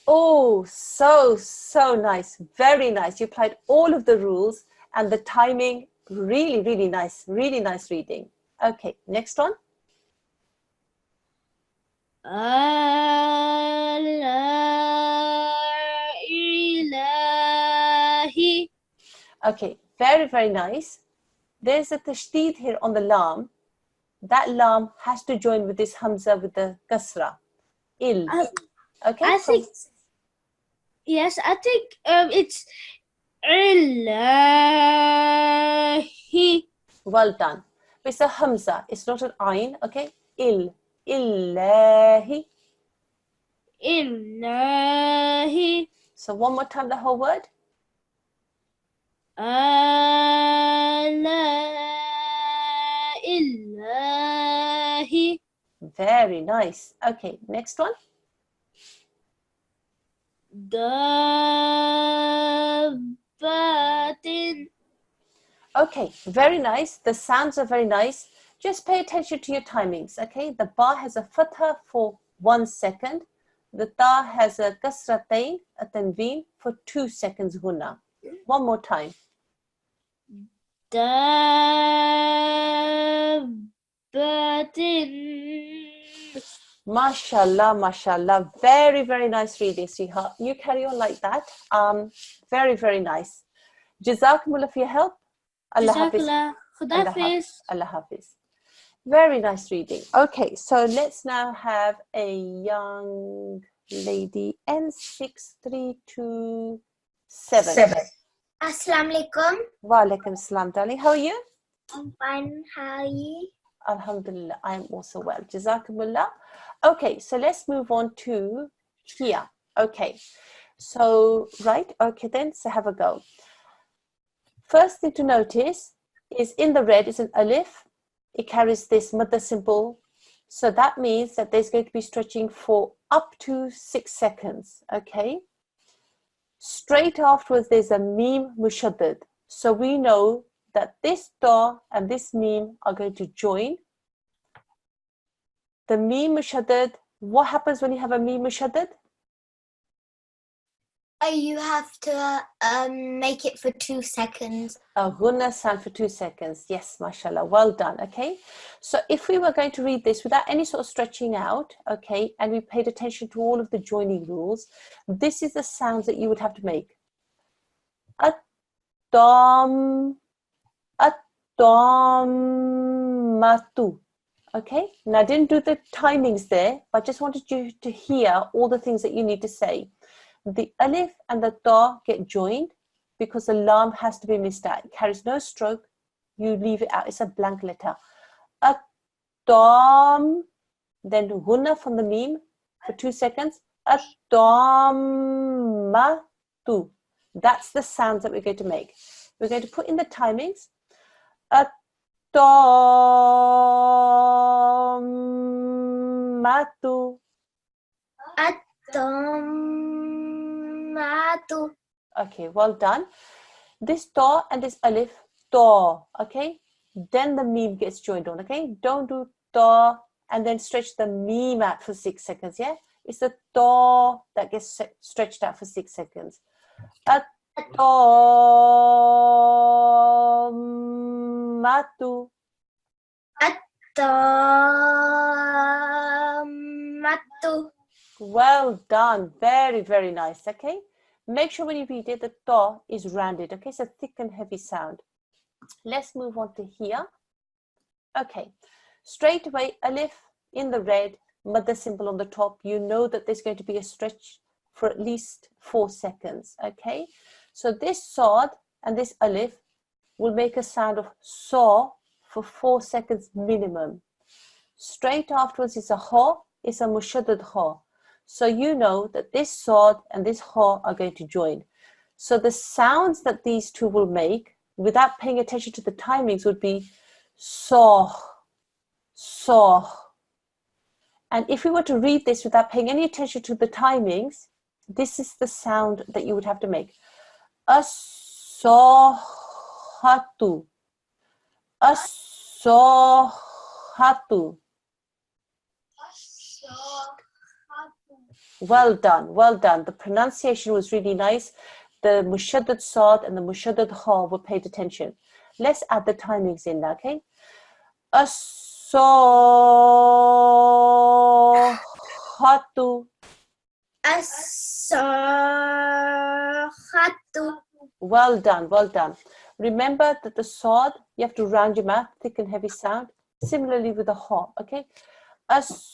[SPEAKER 1] Oh, so nice. Very nice. You applied all of the rules and the timing. Really, really nice. Really nice reading. Okay, next one.
[SPEAKER 3] Ilahi.
[SPEAKER 1] Okay, very, very nice. There's a tashdid here on the lam. That lam has to join with this hamza with the kasra. Il. Okay.
[SPEAKER 3] I think yes. I think it's Ilahi.
[SPEAKER 1] Well done. It's a hamza. It's not an ayn. Okay. Il. Illahi.
[SPEAKER 3] Ilahi.
[SPEAKER 1] So one more time the whole word.
[SPEAKER 3] Ilahi.
[SPEAKER 1] Very nice. Okay, next one.
[SPEAKER 3] Dabbatin.
[SPEAKER 1] Okay, very nice. The sounds are very nice. Just pay attention to your timings, okay? The ba has a fatha for 1 second. The ta has a kasratain, a tanveen for 2 seconds gunna. One more time.
[SPEAKER 3] Dabbatin.
[SPEAKER 1] Mashallah, mashallah. Very, very nice reading, sweetheart. You carry on like that. Very, very nice. Jazakumullah for your help. Allah Hafiz.
[SPEAKER 3] Jazakallah. Khudafis.
[SPEAKER 1] Allah Hafiz. Very nice reading. Okay, so let's now have a young lady, N6327.
[SPEAKER 4] Assalamu alaikum.
[SPEAKER 1] Wa alaikum assalam, darling. How are you?
[SPEAKER 4] I'm fine. How are you?
[SPEAKER 1] Alhamdulillah, I am also well. Jazakumullah. Okay, so let's move on to here. Okay, so, right, okay then, so have a go. First thing to notice is in the red is an alif. It carries this madda symbol. So that means that there's going to be stretching for up to 6 seconds, okay? Straight afterwards, there's a meme mushaddad. So we know that this ta and this meme are going to join. The meme mushaddad, what happens when you have a meme mushaddad?
[SPEAKER 4] You have to make it for 2 seconds.
[SPEAKER 1] A ghunna sound for 2 seconds. Yes, mashallah. Well done. Okay. So if we were going to read this without any sort of stretching out, okay, and we paid attention to all of the joining rules, this is the sounds that you would have to make. At-dam, at-dam-matu. Okay. Now I didn't do the timings there, but I just wanted you to hear all the things that you need to say. The alif and the ta get joined because the lam has to be missed out. It carries no stroke. You leave it out. It's a blank letter. At-tam, then gunna from the meme for 2 seconds. At-tam-ma-tu. That's the sounds that we're going to make. We're going to put in the timings. At-tam-ma-tu.
[SPEAKER 4] At-tam-ma-tu.
[SPEAKER 1] Okay, well done. This ta and this alif, ta, okay? Then the meme gets joined on, okay? Don't do ta and then stretch the meme out for 6 seconds, yeah? It's the ta that gets stretched out for 6 seconds. At-ta-matu.
[SPEAKER 4] At-tam-matu.
[SPEAKER 1] Well done. Very, very nice, okay? Make sure when you read it, the ta is rounded, okay? It's a thick and heavy sound. Let's move on to here. Okay, straight away, alif in the red, madda symbol on the top. You know that there's going to be a stretch for at least 4 seconds, okay? So this sad and this alif will make a sound of saw for 4 seconds minimum. Straight afterwards is a ha, it's a mushaddad ha. So you know that this sad and this ha are going to join. So the sounds that these two will make, without paying attention to the timings, would be saw, saw. And if we were to read this without paying any attention to the timings, this is the sound that you would have to make. As-sahatu. As-sahatu. Well done, well done. The pronunciation was really nice. The mushaddad sad and the mushaddad ha were paid attention. Let's add the timings in now, okay? As-sahatu.
[SPEAKER 4] As-sahatu.
[SPEAKER 1] Well done, well done. Remember that the sad, you have to round your mouth, thick and heavy sound. Similarly with the ha, okay? As-sahatu.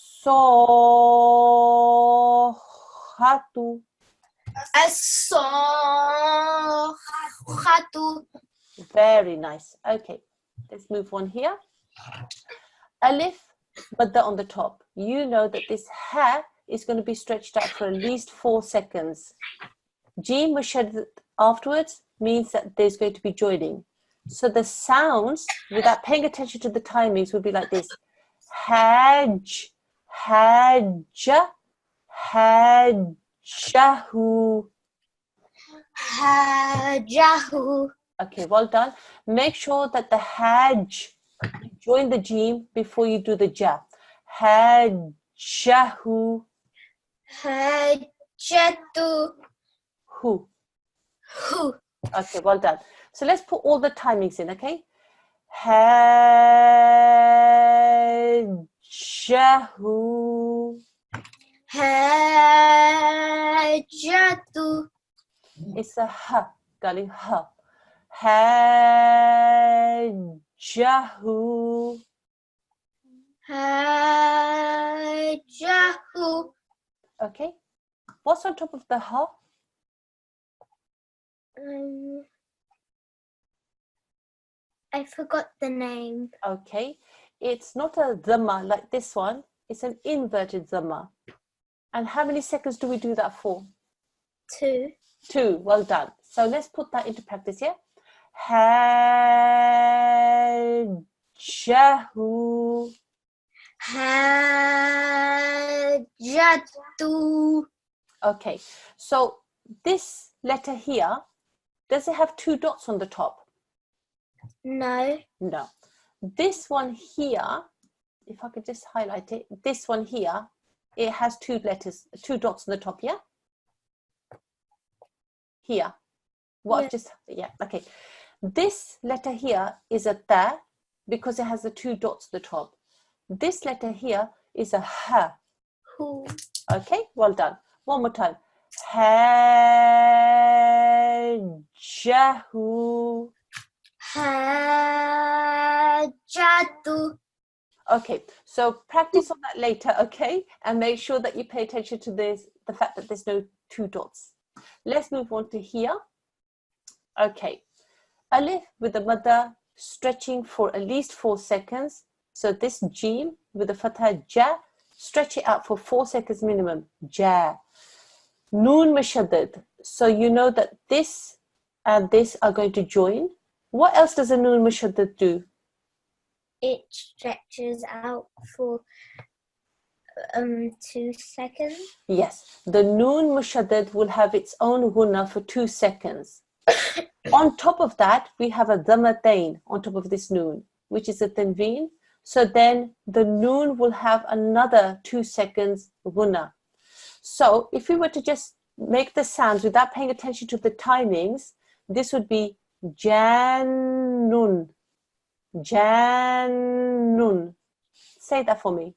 [SPEAKER 4] As-sahatu.
[SPEAKER 1] Very nice. Okay, let's move on here. Alif, madda on the top. You know that this ha is going to be stretched out for at least 4 seconds. Jim mushaddad afterwards means that there's going to be joining. So the sounds, without paying attention to the timings, would be like this. Hajj, hajja, hajjahu.
[SPEAKER 4] Hajjahu.
[SPEAKER 1] Okay, well done. Make sure that the hajj, join the jim before you do the ja. Hajjahu.
[SPEAKER 4] Hajatu.
[SPEAKER 1] Hu.
[SPEAKER 4] Hu.
[SPEAKER 1] Okay, well done. So let's put all the timings in, okay? Hajjahu.
[SPEAKER 4] Hajatu.
[SPEAKER 1] It's a H, darling, H. Hajjahu.
[SPEAKER 4] Hajahu.
[SPEAKER 1] Okay. What's on top of the H?
[SPEAKER 4] I forgot the name.
[SPEAKER 1] Okay. It's not a dhamma like this one. It's an inverted dhamma. And how many seconds do we do that for?
[SPEAKER 4] 2.
[SPEAKER 1] 2. Well done. So let's put that into practice here. Hajjahu.
[SPEAKER 4] Hajatu.
[SPEAKER 1] Okay. So this letter here, does it have 2 dots on the top?
[SPEAKER 4] No.
[SPEAKER 1] No. This one here, if I could just highlight it, this one here, it has 2 letters, 2 dots on the top, yeah? Here. What
[SPEAKER 4] Yeah.
[SPEAKER 1] yeah, okay. This letter here is a ta because it has the 2 dots at the top. This letter here is a ha.
[SPEAKER 4] Who.
[SPEAKER 1] Okay, well done. One more time. Hajjahu.
[SPEAKER 4] Hajatu.
[SPEAKER 1] Okay, so practice on that later, okay? And make sure that you pay attention to this, the fact that there's no 2 dots. Let's move on to here. Okay, alif with the madda stretching for at least 4 seconds. So this jim with the fatha ja, stretch it out for 4 seconds minimum. Ja. Noon mashaddad. So you know that this and this are going to join. What else does a noon mashaddad do?
[SPEAKER 4] It stretches out for 2 seconds.
[SPEAKER 1] Yes, the noon mushaddad will have its own gunna for 2 seconds. On top of that, we have a dhammatain on top of this noon, which is a tanveen. So then the noon will have another 2 seconds gunna. So if we were to just make the sounds without paying attention to the timings, this would be jannun, jannun. Say that for me.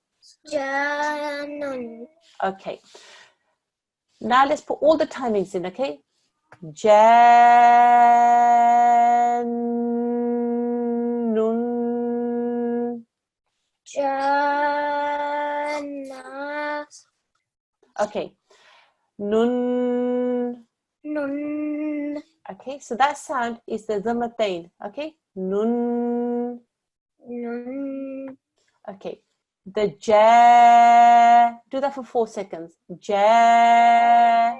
[SPEAKER 4] Janun.
[SPEAKER 1] Okay. Now let's put all the timings in, okay? Jannun.
[SPEAKER 4] Jana.
[SPEAKER 1] Okay. Nun.
[SPEAKER 4] Nun.
[SPEAKER 1] Okay, so that sound is the dhammatain. Okay. Nun.
[SPEAKER 4] Nun.
[SPEAKER 1] Okay. The ja. Do that for 4 seconds. Ja.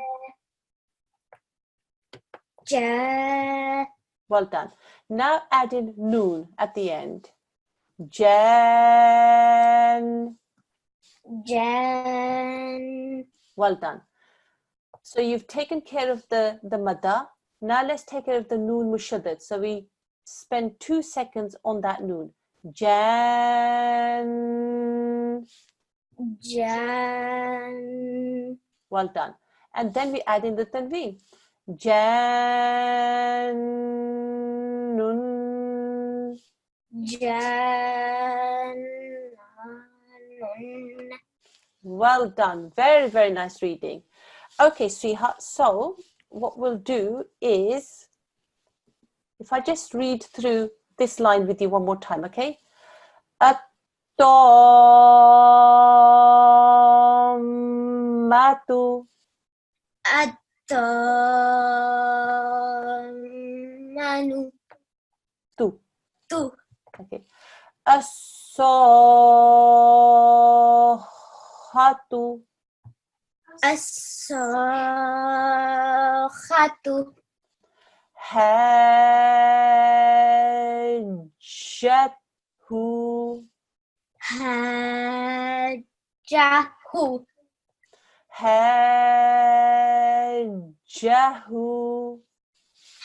[SPEAKER 4] Ja.
[SPEAKER 1] Well done. Now add in noon at the end. Jan.
[SPEAKER 4] Jan.
[SPEAKER 1] Well done. So you've taken care of the madda. Now let's take care of the noon mushaddad. So we spend 2 seconds on that noon. Jan.
[SPEAKER 4] Jan.
[SPEAKER 1] Well done. And then we add in the tanveen. Jannun.
[SPEAKER 4] Janun.
[SPEAKER 1] Well done. Very, very nice reading. Okay, sweetheart. So what we'll do is, if I just read through this line with you one more time, okay? At-tammatu.
[SPEAKER 4] At-tammanu.
[SPEAKER 1] Tu.
[SPEAKER 4] Tu.
[SPEAKER 1] Okay. As-sahhatu.
[SPEAKER 4] As-sakhatu.
[SPEAKER 1] Hajjathu.
[SPEAKER 4] Hajjahu.
[SPEAKER 1] Hajjahu.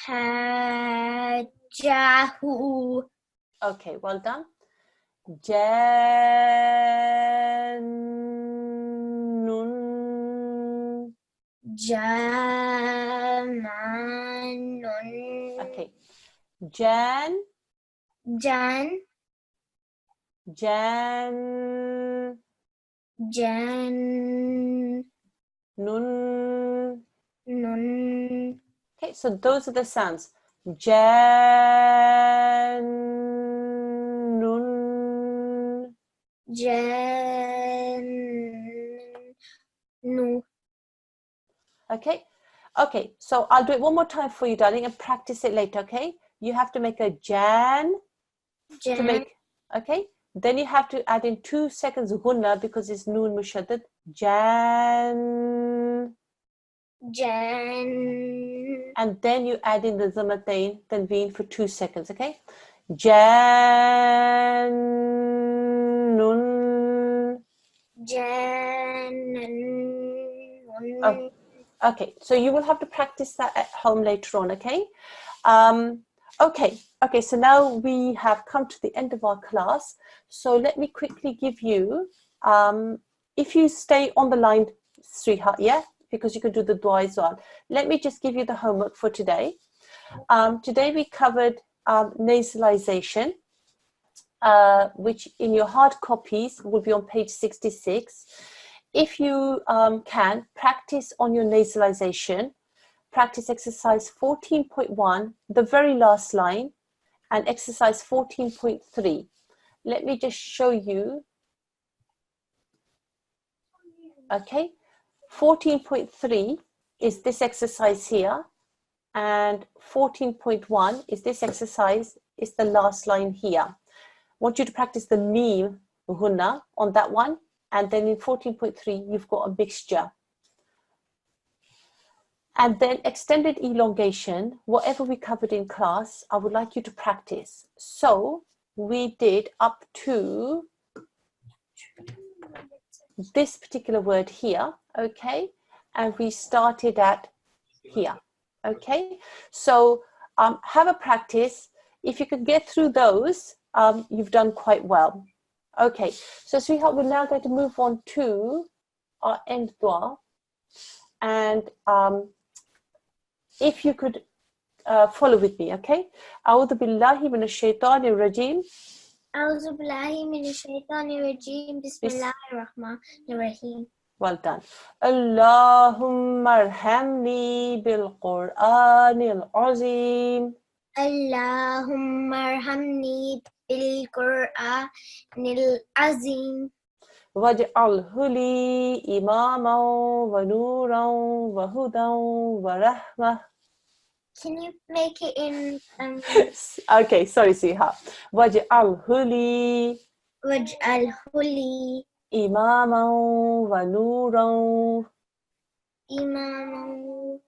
[SPEAKER 4] Hajjahu.
[SPEAKER 1] Okay, well done. Jannun.
[SPEAKER 4] Jamanun.
[SPEAKER 1] Okay. Jan,
[SPEAKER 4] Jan.
[SPEAKER 1] Jan,
[SPEAKER 4] Jan.
[SPEAKER 1] Nun.
[SPEAKER 4] Nun.
[SPEAKER 1] Okay, so those are the sounds. Jan, Nun.
[SPEAKER 4] Jan. Nu.
[SPEAKER 1] Okay. Okay, so I'll do it one more time for you, darling, and practice it later, okay? You have to make a Jan to
[SPEAKER 4] Jan.
[SPEAKER 1] make, okay? Then you have to add in 2 seconds gunna because it's noon mushaddad. Jan.
[SPEAKER 4] Jan.
[SPEAKER 1] And then you add in the zamatain, tanveen for 2 seconds, okay? Jan. Nun.
[SPEAKER 4] Jan.
[SPEAKER 1] Oh, okay, so you will have to practice that at home later on, okay? Okay, so now we have come to the end of our class. So let me quickly give you, if you stay on the line, sweetheart, yeah? Because you can do the dua as well. Let me just give you the homework for today. Today we covered nasalization, which in your hard copies will be on page 66. If you can, practice on your nasalization. Practice exercise 14.1, the very last line, and exercise 14.3. Let me just show you. Okay, 14.3 is this exercise here, and 14.1 is this exercise, is the last line here. I want you to practice the meme ghunna on that one, and then in 14.3 you've got a mixture. And then extended elongation, whatever we covered in class, I would like you to practice. So we did up to this particular word here, okay? And we started at here, okay? So have a practice. If you could get through those, you've done quite well. Okay, so sweetheart, we're now going to move on to our end dua. And if you could follow with me, okay? أعوذ بالله من الشيطان الرجيم.
[SPEAKER 4] أعوذ بالله من الشيطان الرجيم بسم الله الرحمن الرحيم.
[SPEAKER 1] Well done. اللهم ارحمني بالقرآن العظيم.
[SPEAKER 4] اللهم ارحمني بالقرآن العظيم.
[SPEAKER 1] واجعله لي إماما ونورا وهدى ورحمة.
[SPEAKER 4] Can you make it in
[SPEAKER 1] Okay, sorry, sweetheart. واجعله لي
[SPEAKER 4] واجعله لي
[SPEAKER 1] إماما ونورا
[SPEAKER 4] إماما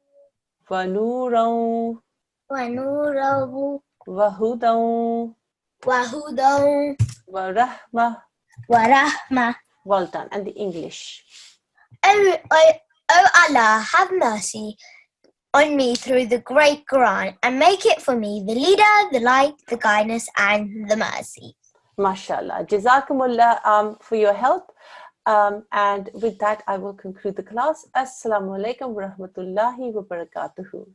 [SPEAKER 1] ونورا
[SPEAKER 4] ونورا
[SPEAKER 1] وهدى
[SPEAKER 4] وهدى
[SPEAKER 1] ورحمة.
[SPEAKER 4] ورحمة.
[SPEAKER 1] Well done. And the English.
[SPEAKER 4] Oh Allah, have mercy on me through the great Quran and make it for me the leader, the light, the guidance and the mercy.
[SPEAKER 1] MashaAllah. Jazakumullah for your help. And with that, I will conclude the class. Assalamu alaikum wa rahmatullahi wa barakatuhu.